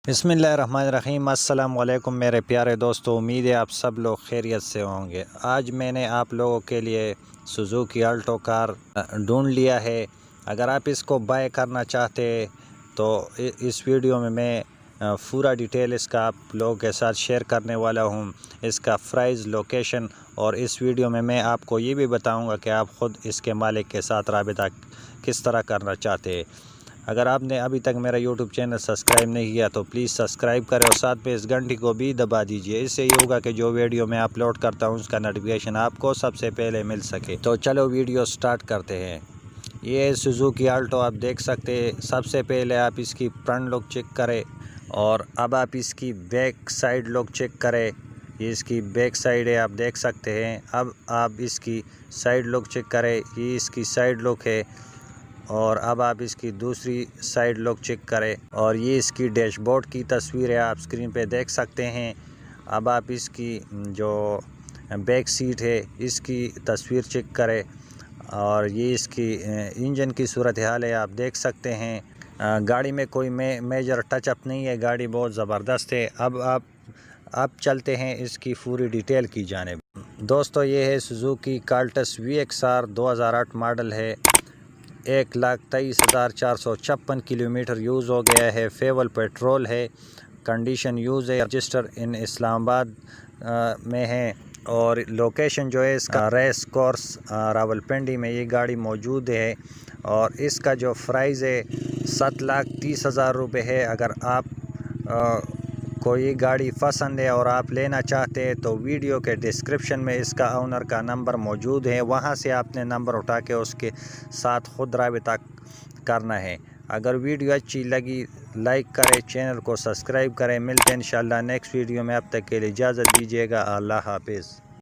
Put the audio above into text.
बिस्मिल्लाहिर्रहमानिर्रहीम। अस्सलाम वालेकुम मेरे प्यारे दोस्तों, उम्मीद है आप सब लोग खैरियत से होंगे। आज मैंने आप लोगों के लिए सुजुकी अल्टो कार ढूंढ लिया है। अगर आप इसको बाय करना चाहते तो इस वीडियो में मैं पूरा डिटेल इसका आप लोगों के साथ शेयर करने वाला हूं, इसका प्राइस, लोकेशन, और इस वीडियो में मैं आपको ये भी बताऊंगा कि आप ख़ुद इसके मालिक के साथ राबिता किस तरह करना चाहते हैं। अगर आपने अभी तक मेरा YouTube चैनल सब्सक्राइब नहीं किया तो प्लीज़ सब्सक्राइब करें और साथ में इस घंटी को भी दबा दीजिए। इससे ये होगा कि जो वीडियो मैं अपलोड करता हूँ उसका नोटिफिकेशन आपको सबसे पहले मिल सके। तो चलो वीडियो स्टार्ट करते हैं। ये सुजुकी अल्टो आप देख सकते हैं। सबसे पहले आप इसकी फ्रंट लुक चेक करें और अब आप इसकी बैक साइड लुक चेक करें। ये इसकी बैक साइड है, आप देख सकते हैं। अब आप इसकी साइड लुक चेक करें, ये इसकी साइड लुक है। और अब आप इसकी दूसरी साइड लुक चेक करें और ये इसकी डैशबोर्ड की तस्वीर है, आप स्क्रीन पे देख सकते हैं। अब आप इसकी जो बैक सीट है इसकी तस्वीर चेक करें और ये इसकी इंजन की सूरत हाल है, आप देख सकते हैं। गाड़ी में कोई मेजर टचअप नहीं है, गाड़ी बहुत ज़बरदस्त है। अब चलते हैं इसकी पूरी डिटेल की जानिब। दोस्तों, ये है सुजुकी कल्टस VXR 2008 मॉडल है। 1,23,456 किलोमीटर यूज़ हो गया है। फेवल पेट्रोल है, कंडीशन यूज़ है, रजिस्टर इन इस्लामाबाद में है। और लोकेशन जो है इसका रेस कोर्स रावलपिंडी में ये गाड़ी मौजूद है। और इसका जो प्राइस है 7,30,000 रुपये है। अगर आप कोई गाड़ी पसंद है और आप लेना चाहते हैं तो वीडियो के डिस्क्रिप्शन में इसका ओनर का नंबर मौजूद है, वहां से आपने नंबर उठा के उसके साथ ख़ुद राबिता करना है। अगर वीडियो अच्छी लगी लाइक करें, चैनल को सब्सक्राइब करें। मिलते हैं इंशाल्लाह नेक्स्ट वीडियो में। अब तक के लिए इजाज़त दीजिएगा। अल्लाह हाफिज़।